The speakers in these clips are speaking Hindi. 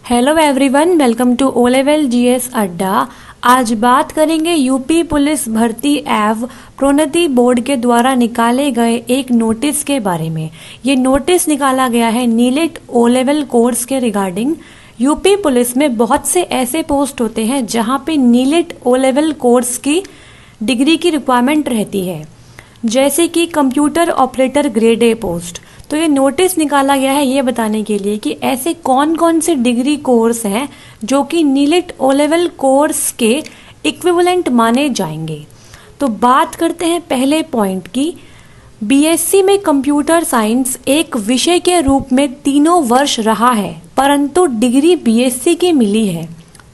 Hello everyone, welcome to O level G S Adda. आज बात करेंगे यूपी पुलिस भर्ती एवं प्रोन्नति बोर्ड के द्वारा निकाले गए एक नोटिस के बारे में। ये नोटिस निकाला गया है नीलेट ओ लेवल कोर्स के रिगार्डिंग। यूपी पुलिस में बहुत से ऐसे पोस्ट होते हैं जहां पे नीलेट ओ लेवल कोर्स की डिग्री की रिक्वायरमेंट रहती है, जैसे कि computer operator grade A post. तो ये नोटिस निकाला गया है ये बताने के लिए कि ऐसे कौन कौन से डिग्री कोर्स हैं जो कि नीलेट ओ लेवल कोर्स के इक्विवेलेंट माने जाएंगे। तो बात करते हैं पहले पॉइंट की। बीएससी में कंप्यूटर साइंस एक विषय के रूप में 3 वर्ष रहा है, परंतु डिग्री बीएससी की मिली है।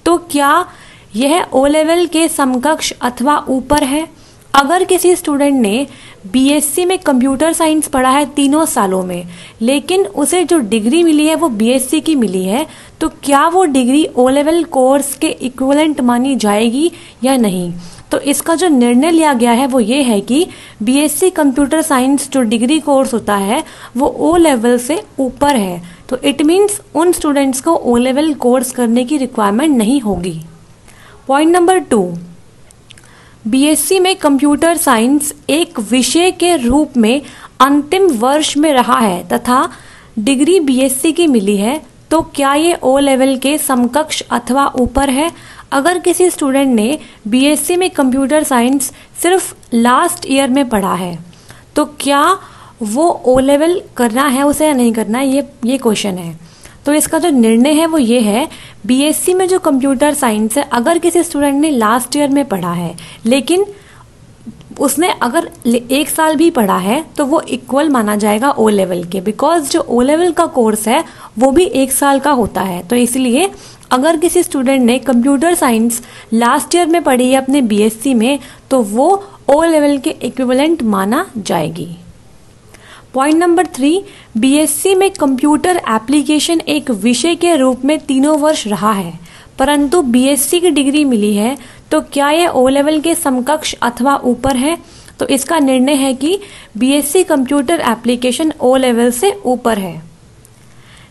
तो क्या यह ओ लेवल के समकक्ष अथवा ऊपर है? अगर किसी स्टूडेंट ने बीएससी में कंप्यूटर साइंस पढ़ा है 3 सालों में, लेकिन उसे जो डिग्री मिली है वो बीएससी की मिली है, तो क्या वो डिग्री ओ लेवल कोर्स के इक्विवेलेंट मानी जाएगी या नहीं? तो इसका जो निर्णय लिया गया है वो ये है कि बीएससी कंप्यूटर साइंस जो डिग्री कोर्स होता है वो ओ लेवल से ऊपर है। तो इट मीन्स उन स्टूडेंट्स को ओ लेवल कोर्स करने की रिक्वायरमेंट नहीं होगी। पॉइंट नंबर 2, बीएससी में कंप्यूटर साइंस एक विषय के रूप में अंतिम वर्ष में रहा है तथा डिग्री बीएससी की मिली है, तो क्या ये ओ लेवल के समकक्ष अथवा ऊपर है? अगर किसी स्टूडेंट ने बीएससी में कंप्यूटर साइंस सिर्फ लास्ट ईयर में पढ़ा है, तो क्या वो ओ लेवल करना है उसे या नहीं करना है, ये क्वेश्चन है। तो इसका जो निर्णय है वो ये है, बीएससी में जो कंप्यूटर साइंस है, अगर किसी स्टूडेंट ने लास्ट ईयर में पढ़ा है लेकिन उसने अगर 1 साल भी पढ़ा है तो वो इक्वल माना जाएगा ओ लेवल के, बिकॉज जो ओ लेवल का कोर्स है वो भी 1 साल का होता है। तो इसलिए अगर किसी स्टूडेंट ने कंप्यूटर साइंस लास्ट ईयर में पढ़ी है अपने बीएससी में, तो वो ओ लेवल के इक्विवेलेंट माना जाएगी। पॉइंट नंबर 3, बीएससी में कंप्यूटर एप्लीकेशन एक विषय के रूप में 3 वर्ष रहा है, परंतु बीएससी की डिग्री मिली है, तो क्या यह ओ लेवल के समकक्ष अथवा ऊपर है? तो इसका निर्णय है कि B Sc computer application O level से ऊपर है।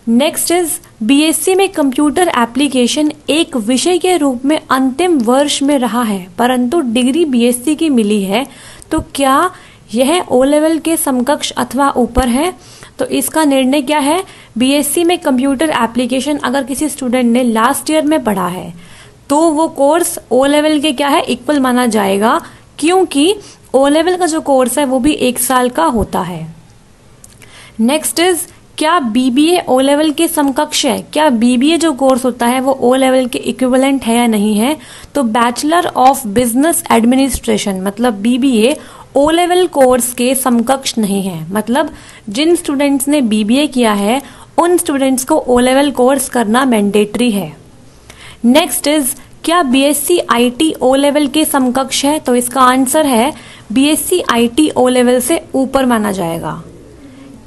नेक्स्ट इज, बीएससी में कंप्यूटर एप्लीकेशन एक विषय के रूप में अंतिम वर्ष में रहा है, परंतु डिग्री बीएससी की मिली है, तो क्या यह ओ लेवल के समकक्ष अथवा ऊपर है? तो इसका निर्णय क्या है? बीएससी में कंप्यूटर एप्लीकेशन अगर किसी स्टूडेंट ने लास्ट ईयर में पढ़ा है तो वो कोर्स ओ लेवल के क्या है, इक्वल माना जाएगा, क्योंकि ओ लेवल का जो कोर्स है वो भी 1 साल का होता है। नेक्स्ट इज, क्या बीबीए ओ लेवल के समकक्ष है? क्या बीबीए जो कोर्स होता है वो ओ लेवल के इक्विवेलेंट है या नहीं है? तो बैचलर ऑफ बिजनेस एडमिनिस्ट्रेशन मतलब बीबीए ओ लेवल कोर्स के समकक्ष नहीं है। मतलब जिन स्टूडेंट्स ने बीबीए किया है उन स्टूडेंट्स को ओ लेवल कोर्स करना मैंडेटरी है। नेक्स्ट इज, क्या बीएससी आईटी ओ लेवल के समकक्ष है? तो इसका आंसर है बीएससी आईटी ओ लेवल से ऊपर माना जाएगा।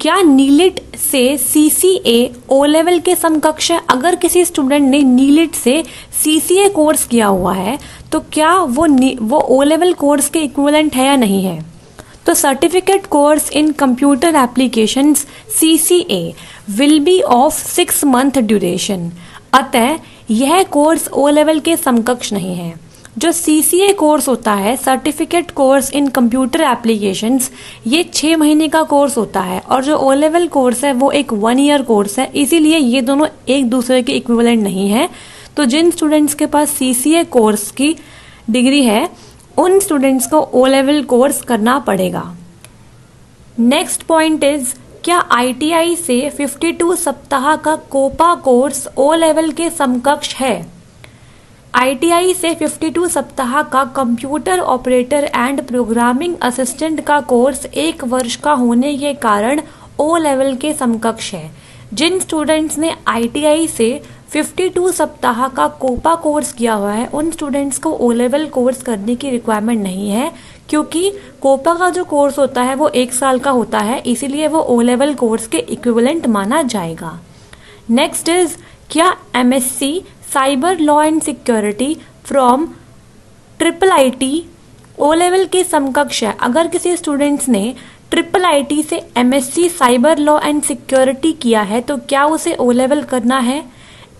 क्या नीलिट से सीसीए ओ लेवल के समकक्ष है? अगर किसी स्टूडेंट ने नीलिट से सीसीए कोर्स किया हुआ है तो क्या वो ओ लेवल कोर्स के इक्विवेलेंट है या नहीं है? तो certificate course in computer applications CCA will be of 6 month duration, अतः यह कोर्स ओ लेवल के समकक्ष नहीं है। जो सीसीए कोर्स होता है, certificate course in computer applications, ये 6 महीने का कोर्स होता है, और जो ओ लेवल कोर्स है वो एक 1 ईयर कोर्स है, इसीलिए ये दोनों एक दूसरे के इक्विवेलेंट नहीं है। तो जिन स्टूडेंट्स के पास सीसीए कोर्स की डिग्री है उन स्टूडेंट्स को ओ लेवल कोर्स करना पड़ेगा। नेक्स्ट पॉइंट इज, क्या आईटीआई से 52 सप्ताह का कोपा कोर्स ओ लेवल के समकक्ष है? आईटीआई से 52 सप्ताह का computer operator and programming assistant का कोर्स 1 वर्ष का होने के कारण ओ लेवल के समकक्ष है। जिन स्टूडेंट्स ने आईटीआई से 52 सप्ताह का कोपा कोर्स किया हुआ है उन स्टूडेंट्स को ओ लेवल कोर्स करने की रिक्वायरमेंट नहीं है, क्योंकि कोपा का जो कोर्स होता है वो 1 साल का होता है, इसीलिए वो ओ लेवल कोर्स के इक्विवेलेंट माना जाएगा। नेक्स्ट इज, क्या M Sc cyber law and security from IIIT O level के समकक्ष है? अगर किसी स्टूडेंट्स ने IIIT से M Sc cyber law and security किया है तो क्या उसे ओ लेवल करना है?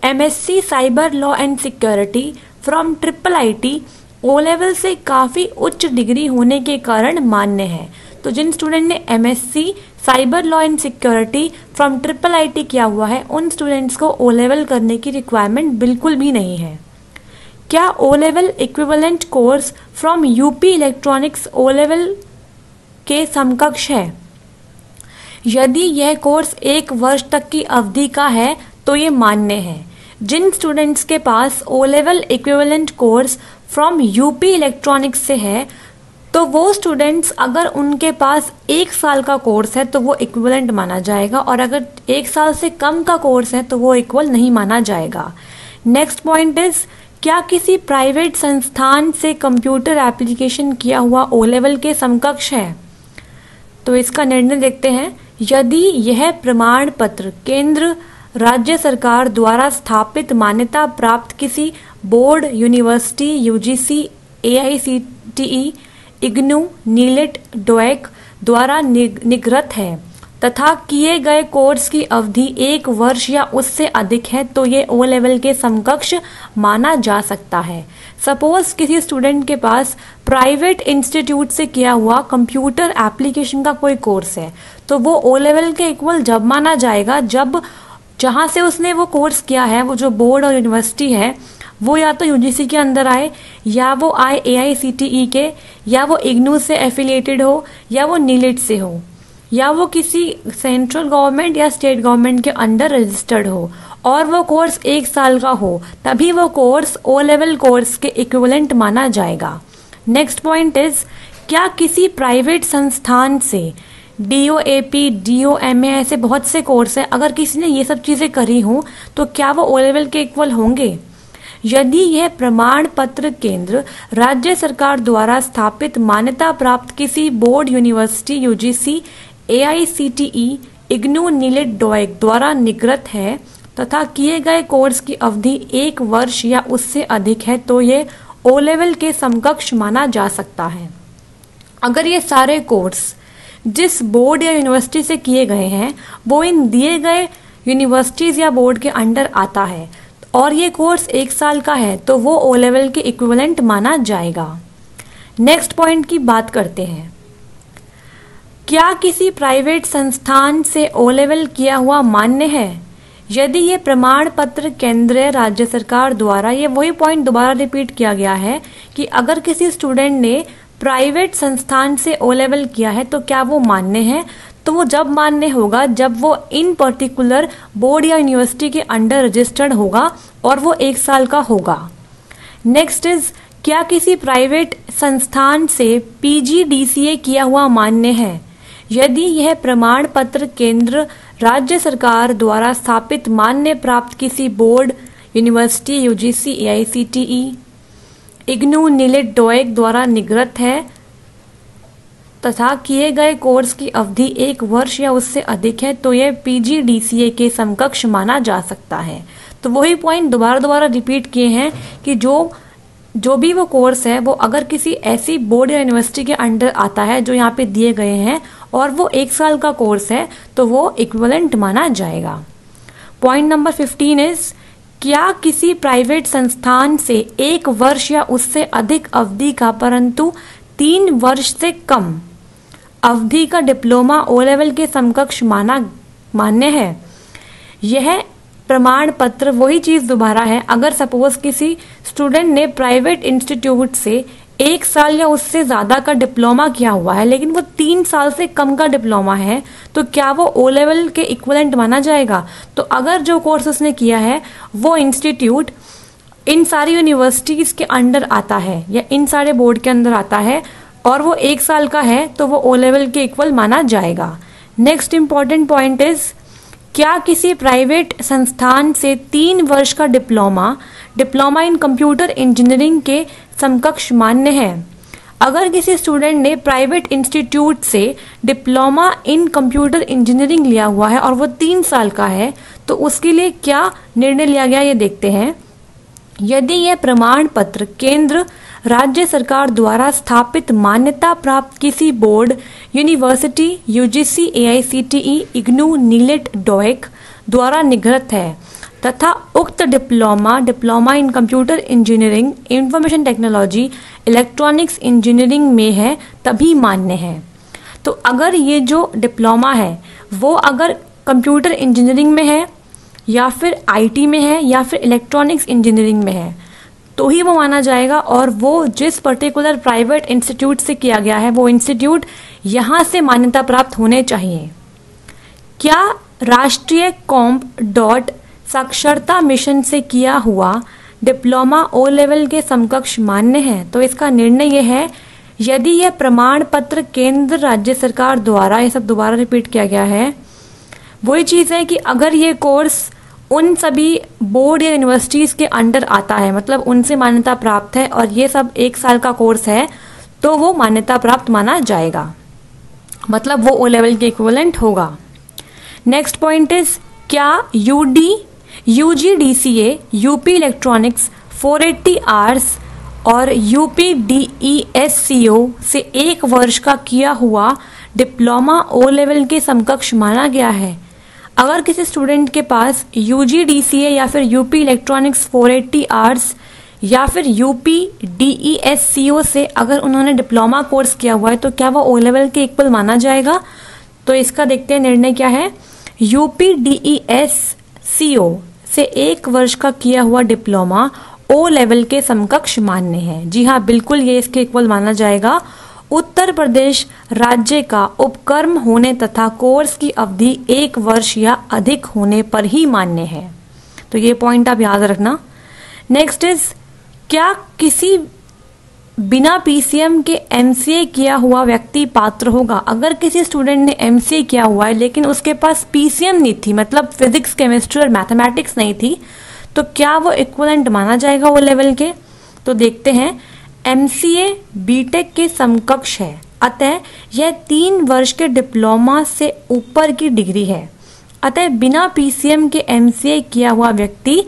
MSc cyber law and security from IIIT O level से काफ़ी उच्च डिग्री होने के कारण मान्य है। तो जिन स्टूडेंट ने MSc cyber law and security from IIIT किया हुआ है उन स्टूडेंट्स को ओ लेवल करने की रिक्वायरमेंट बिल्कुल भी नहीं है। क्या O level equivalent course from UP electronics O level के समकक्ष है? यदि यह कोर्स 1 वर्ष तक की अवधि का है तो ये मान्य है। जिन स्टूडेंट्स के पास O level equivalent course from UP electronics से है तो वो स्टूडेंट्स, अगर उनके पास 1 साल का कोर्स है तो वो इक्विवेलेंट माना जाएगा, और अगर 1 साल से कम का कोर्स है तो वो इक्वल नहीं माना जाएगा। नेक्स्ट पॉइंट इज, क्या किसी प्राइवेट संस्थान से कंप्यूटर एप्लीकेशन किया हुआ ओ लेवल के समकक्ष है? तो इसका निर्णय देखते हैं। यदि यह प्रमाण पत्र केंद्र राज्य सरकार द्वारा स्थापित मान्यता प्राप्त किसी board, university, UGC, AICTE, IGNOU, नीलेट, डोएक द्वारा निगृत है तथा किए गए कोर्स की अवधि 1 वर्ष या उससे अधिक है तो ये ओ लेवल के समकक्ष माना जा सकता है। सपोज किसी स्टूडेंट के पास प्राइवेट इंस्टीट्यूट से किया हुआ कंप्यूटर एप्लीकेशन का कोई कोर्स है तो वो ओ लेवल के इक्वल जब माना जाएगा जब जहाँ से उसने वो कोर्स किया है, वो जो बोर्ड और यूनिवर्सिटी है, वो या तो यूजीसी के अंदर आए, या वो आए AICTE के, या वो इग्नू से एफिलिएटेड हो, या वो नीलेट से हो, या वो किसी सेंट्रल गवर्नमेंट या स्टेट गवर्नमेंट के अंडर रजिस्टर्ड हो, और वो कोर्स 1 साल का हो, तभी वो कोर्स ओ लेवल कोर्स के इक्विवेलेंट माना जाएगा। नेक्स्ट पॉइंट इज, क्या किसी प्राइवेट संस्थान से DOAP, DOMA ऐसे बहुत से कोर्स हैं, अगर किसी ने ये सब चीज़ें करी हों तो क्या वो ओ लेवल के इक्वल होंगे? यदि यह प्रमाण पत्र केंद्र राज्य सरकार द्वारा स्थापित मान्यता प्राप्त किसी board, university, UGC, AICTE, IGNOU, नीलेट, डोएक द्वारा निगृत है तथा किए गए कोर्स की अवधि 1 वर्ष या उससे अधिक है तो ये ओ लेवल के समकक्ष माना जा सकता है। अगर ये सारे कोर्स जिस बोर्ड या यूनिवर्सिटी से किए गए हैं वो इन दिए गए यूनिवर्सिटीज या बोर्ड के अंडर आता है और ये कोर्स 1 साल का है तो वो ओ लेवल के इक्विवेलेंट माना जाएगा। नेक्स्ट पॉइंट की बात करते हैं। क्या किसी प्राइवेट संस्थान से ओ लेवल किया हुआ मान्य है? यदि ये प्रमाण पत्र केंद्रीय राज्य सरकार द्वारा, ये वही पॉइंट दोबारा रिपीट किया गया है कि अगर किसी स्टूडेंट ने प्राइवेट संस्थान से ओ लेवल किया है तो क्या वो मान्य है? तो वो जब मान्य होगा जब वो इन पर्टिकुलर बोर्ड या यूनिवर्सिटी के अंडर रजिस्टर्ड होगा और वो 1 साल का होगा। नेक्स्ट इज, क्या किसी प्राइवेट संस्थान से PGDCA किया हुआ मान्य है? यदि यह प्रमाण पत्र केंद्र राज्य सरकार द्वारा स्थापित मान्य प्राप्त किसी board, university, UGC, AICTE, IGNOU, नीलेट, डोएक द्वारा निगृत है तथा किए गए कोर्स की अवधि 1 वर्ष या उससे अधिक है तो यह PGDCA के समकक्ष माना जा सकता है। तो वही पॉइंट दोबारा रिपीट किए हैं कि जो भी वो कोर्स है वो अगर किसी ऐसी बोर्ड या यूनिवर्सिटी के अंडर आता है जो यहाँ पे दिए गए हैं और वो 1 साल का कोर्स है तो वो इक्विवेलेंट माना जाएगा। पॉइंट नंबर 15 इज, क्या किसी प्राइवेट संस्थान से 1 वर्ष या उससे अधिक अवधि का परंतु 3 वर्ष से कम अवधि का डिप्लोमा ओ लेवल के समकक्ष मान्य है? यह प्रमाण पत्र वही चीज दोबारा है। अगर सपोज किसी स्टूडेंट ने प्राइवेट इंस्टीट्यूट से 1 साल या उससे ज्यादा का डिप्लोमा किया हुआ है लेकिन वो 3 साल से कम का डिप्लोमा है तो क्या वो ओ लेवल के इक्विवेलेंट माना जाएगा? तो अगर जो कोर्स उसने किया है वो इंस्टीट्यूट इन सारी यूनिवर्सिटीज के अंडर आता है या इन सारे बोर्ड के अंदर आता है और वो 1 साल का है तो वो ओ लेवल के इक्वल माना जाएगा। नेक्स्ट इंपॉर्टेंट पॉइंट इज, क्या किसी प्राइवेट संस्थान से 3 वर्ष का डिप्लोमा इन कंप्यूटर इंजीनियरिंग के समकक्ष मान्य है? अगर किसी स्टूडेंट ने प्राइवेट इंस्टीट्यूट से डिप्लोमा इन कंप्यूटर इंजीनियरिंग लिया हुआ है और वो 3 साल का है तो उसके लिए क्या निर्णय लिया गया ये देखते हैं। यदि यह प्रमाण पत्र केंद्र राज्य सरकार द्वारा स्थापित मान्यता प्राप्त किसी board, university, UGC, AICTE, IGNOU, नीलेट, डोएक द्वारा निगृत है तथा उक्त diploma in computer engineering, information technology, electronics engineering में है तभी मान्य है। तो अगर ये जो डिप्लोमा है वो अगर कंप्यूटर इंजीनियरिंग में है या फिर आईटी में है या फिर इलेक्ट्रॉनिक्स इंजीनियरिंग में है तो ही वो माना जाएगा, और वो जिस पर्टिकुलर प्राइवेट इंस्टीट्यूट से किया गया है वो इंस्टीट्यूट यहाँ से मान्यता प्राप्त होने चाहिए। क्या राष्ट्रीय कॉम्प साक्षरता मिशन से किया हुआ डिप्लोमा ओ लेवल के समकक्ष मान्य है? तो इसका निर्णय यह है, यदि यह प्रमाण पत्र केंद्र राज्य सरकार द्वारा, ये सब दोबारा रिपीट किया गया है, वही चीज़ है कि अगर ये कोर्स उन सभी बोर्ड या यूनिवर्सिटीज़ के अंडर आता है, मतलब उनसे मान्यता प्राप्त है और ये सब 1 साल का कोर्स है, तो वो मान्यता प्राप्त माना जाएगा, मतलब वो ओ लेवल के इक्विवेलेंट होगा। नेक्स्ट पॉइंट इज, क्या UGDCA, यूपी इलेक्ट्रॉनिक्स 480 आवर्स और UPDESCO से 1 वर्ष का किया हुआ डिप्लोमा ओ लेवल के समकक्ष माना गया है? अगर किसी स्टूडेंट के पास UGDCA या फिर यूपी इलेक्ट्रॉनिक्स 480 आवर्स या फिर UPDESCO से अगर उन्होंने डिप्लोमा कोर्स किया हुआ है तो क्या वो ओ लेवल के इक्वल माना जाएगा? तो इसका देखते हैं निर्णय क्या है। UPDESCO से 1 वर्ष का किया हुआ डिप्लोमा ओ लेवल के समकक्ष मान्य है। जी हाँ, बिल्कुल ये इसके इक्वल माना जाएगा। उत्तर प्रदेश राज्य का उपक्रम होने तथा कोर्स की अवधि 1 वर्ष या अधिक होने पर ही मान्य है। तो ये पॉइंट आप याद रखना। नेक्स्ट इज, क्या किसी बिना PCM के MCA किया हुआ व्यक्ति पात्र होगा? अगर किसी स्टूडेंट ने MCA किया हुआ है लेकिन उसके पास PCM नहीं थी, मतलब फिजिक्स, केमिस्ट्री और मैथमेटिक्स नहीं थी, तो क्या वो इक्विवेलेंट माना जाएगा वो लेवल के? तो देखते हैं, MCA बीटेक के समकक्ष है, अतः यह 3 वर्ष के डिप्लोमा से ऊपर की डिग्री है, अतः बिना PCM के MCA किया हुआ व्यक्ति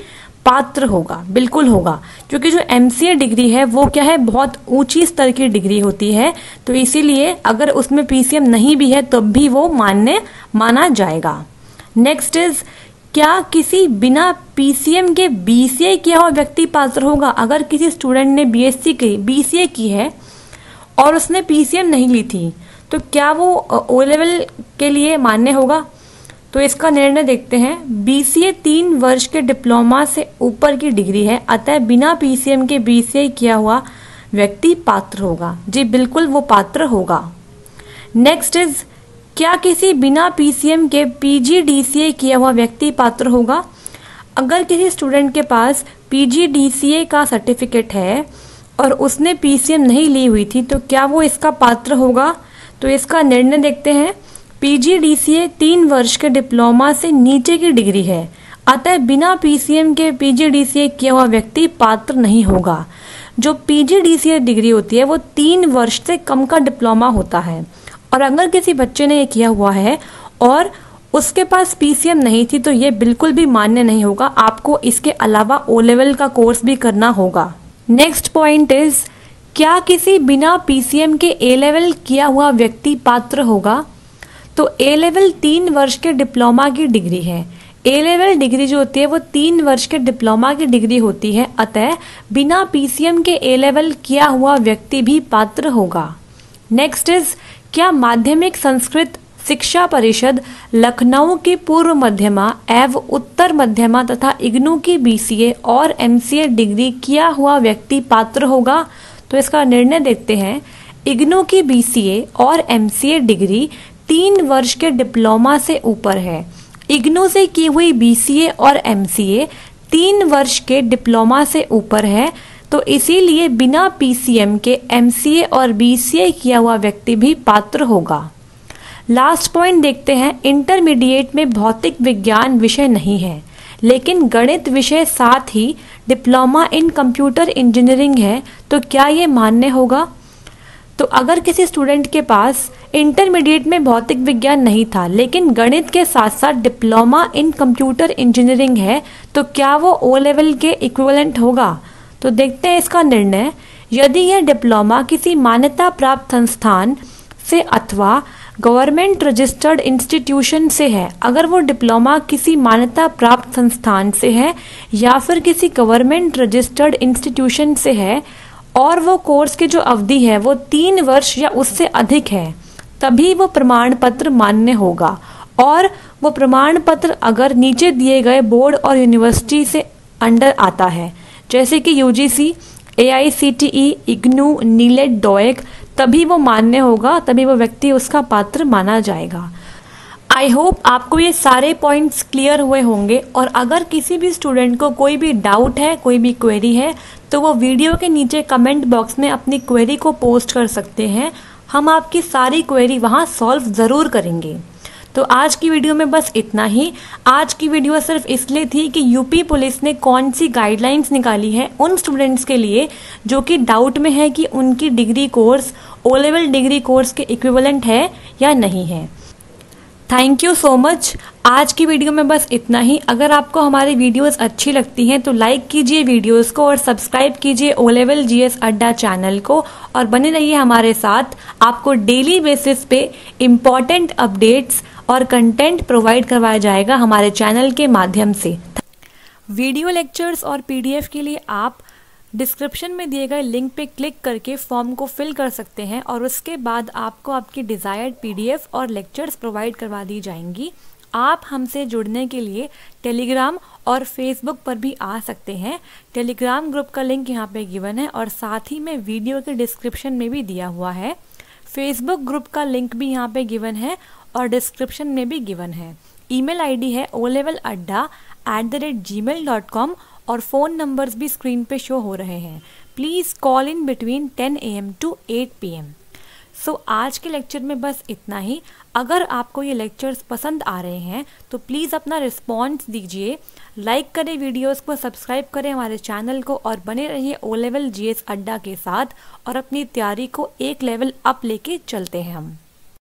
पात्र होगा, बिल्कुल होगा, क्योंकि जो MCA डिग्री है वो क्या है, बहुत ऊंची स्तर की डिग्री होती है, तो इसीलिए अगर उसमें PCM नहीं भी है तो भी वो मान्य माना जाएगा। नेक्स्ट इज, क्या किसी बिना PCM के BCA किया हुआ व्यक्ति पात्र होगा? अगर किसी स्टूडेंट ने BCA की है और उसने PCM नहीं ली थी तो क्या वो ओ लेवल के लिए मान्य होगा? तो इसका निर्णय देखते हैं। BCA 3 वर्ष के डिप्लोमा से ऊपर की डिग्री है, अतः बिना PCM के BCA किया हुआ व्यक्ति पात्र होगा। जी बिल्कुल वो पात्र होगा। नेक्स्ट इज, क्या किसी बिना PCM के PGDCA किया हुआ व्यक्ति पात्र होगा? अगर किसी स्टूडेंट के पास PGDCA का सर्टिफिकेट है और उसने PCM नहीं ली हुई थी तो क्या वो इसका पात्र होगा? तो इसका निर्णय देखते हैं। PGDCA 3 वर्ष के डिप्लोमा से नीचे की डिग्री है, अतः बिना PCM के PGDCA किया हुआ व्यक्ति पात्र नहीं होगा। जो PGDCA डिग्री होती है वो 3 वर्ष से कम का डिप्लोमा होता है, और अगर किसी बच्चे ने ये किया हुआ है और उसके पास PCM नहीं थी तो ये बिल्कुल भी मान्य नहीं होगा, आपको इसके अलावा ओ लेवल का कोर्स भी करना होगा। नेक्स्ट पॉइंट इज, क्या किसी बिना PCM के A लेवल किया हुआ व्यक्ति पात्र होगा? तो A लेवल 3 वर्ष के डिप्लोमा की डिग्री है। A लेवल डिग्री जो होती है वो 3 वर्ष के डिप्लोमा की डिग्री होती है, अतः बिना PCM के A लेवल किया हुआ व्यक्ति भी पात्र होगा। नेक्स्ट इज, क्या माध्यमिक संस्कृत शिक्षा परिषद लखनऊ की पूर्व मध्यमा एवं उत्तर मध्यमा तथा इग्नू की BCA और MCA डिग्री किया हुआ व्यक्ति पात्र होगा? तो इसका निर्णय देखते हैं। इग्नू की BCA और MCA डिग्री 3 वर्ष के डिप्लोमा से ऊपर है। इग्नू से की हुई BCA और MCA 3 वर्ष के डिप्लोमा से ऊपर है, तो इसीलिए बिना PCM के MCA और BCA किया हुआ व्यक्ति भी पात्र होगा। लास्ट पॉइंट देखते हैं। इंटरमीडिएट में भौतिक विज्ञान विषय नहीं है लेकिन गणित विषय साथ ही डिप्लोमा इन कंप्यूटर इंजीनियरिंग है, तो क्या ये मान्य होगा? तो अगर किसी स्टूडेंट के पास इंटरमीडिएट में भौतिक विज्ञान नहीं था लेकिन गणित के साथ साथ डिप्लोमा इन कंप्यूटर इंजीनियरिंग है, तो क्या वो ओ लेवल के इक्विवेलेंट होगा? तो देखते हैं इसका निर्णय। यदि यह डिप्लोमा किसी मान्यता प्राप्त संस्थान से अथवा गवर्नमेंट रजिस्टर्ड इंस्टीट्यूशन से है, अगर वो डिप्लोमा किसी मान्यता प्राप्त संस्थान से है या फिर किसी गवर्नमेंट रजिस्टर्ड इंस्टीट्यूशन से है और वो कोर्स की जो अवधि है वो 3 वर्ष या उससे अधिक है, तभी वो प्रमाण पत्र मान्य होगा। और वो प्रमाण पत्र अगर नीचे दिए गए बोर्ड और यूनिवर्सिटी से अंडर आता है, जैसे कि यूजीसी, AICTE, इग्नू, नीलेट, डोएक, तभी वो मान्य होगा, तभी वो व्यक्ति उसका पात्र माना जाएगा। आई होप आपको ये सारे पॉइंट्स क्लियर हुए होंगे, और अगर किसी भी स्टूडेंट को कोई भी डाउट है, कोई भी क्वेरी है, तो वो वीडियो के नीचे कमेंट बॉक्स में अपनी क्वेरी को पोस्ट कर सकते हैं। हम आपकी सारी क्वेरी वहाँ सॉल्व ज़रूर करेंगे। तो आज की वीडियो में बस इतना ही। आज की वीडियो सिर्फ इसलिए थी कि यूपी पुलिस ने कौन सी गाइडलाइंस निकाली है उन स्टूडेंट्स के लिए जो कि डाउट में है कि उनकी degree course O level degree course के इक्विवेलेंट है या नहीं है। Thank you so much. आज की वीडियो में बस इतना ही। अगर आपको हमारी वीडियोस अच्छी लगती हैं तो लाइक कीजिए वीडियोस को और सब्सक्राइब कीजिए ओ लेवल GS अड्डा चैनल को, और बने रहिए हमारे साथ। आपको डेली बेसिस पे इम्पॉर्टेंट अपडेट्स और कंटेंट प्रोवाइड करवाया जाएगा हमारे चैनल के माध्यम से। वीडियो लेक्चर्स और PDF के लिए आप डिस्क्रिप्शन में दिए गए लिंक पे क्लिक करके फॉर्म को फिल कर सकते हैं, और उसके बाद आपको आपकी डिज़ायर्ड PDF और लेक्चर्स प्रोवाइड करवा दी जाएंगी। आप हमसे जुड़ने के लिए टेलीग्राम और फेसबुक पर भी आ सकते हैं। टेलीग्राम ग्रुप का लिंक यहाँ पे गिवन है और साथ ही में वीडियो के डिस्क्रिप्शन में भी दिया हुआ है। फेसबुक ग्रुप का लिंक भी यहाँ पे गिवन है और डिस्क्रिप्शन में भी गिवन है। ईमेल ID है oleveladda@gmail.com और फ़ोन नंबर्स भी स्क्रीन पे शो हो रहे हैं। Please call in between 10 AM to 8 PM। सो आज के लेक्चर में बस इतना ही। अगर आपको ये लेक्चर्स पसंद आ रहे हैं तो प्लीज़ अपना रिस्पॉन्स दीजिए, लाइक करें वीडियोस को, सब्सक्राइब करें हमारे चैनल को, और बने रहिए ओ लेवल GS अड्डा के साथ, और अपनी तैयारी को एक लेवल अप लेके चलते हैं हम।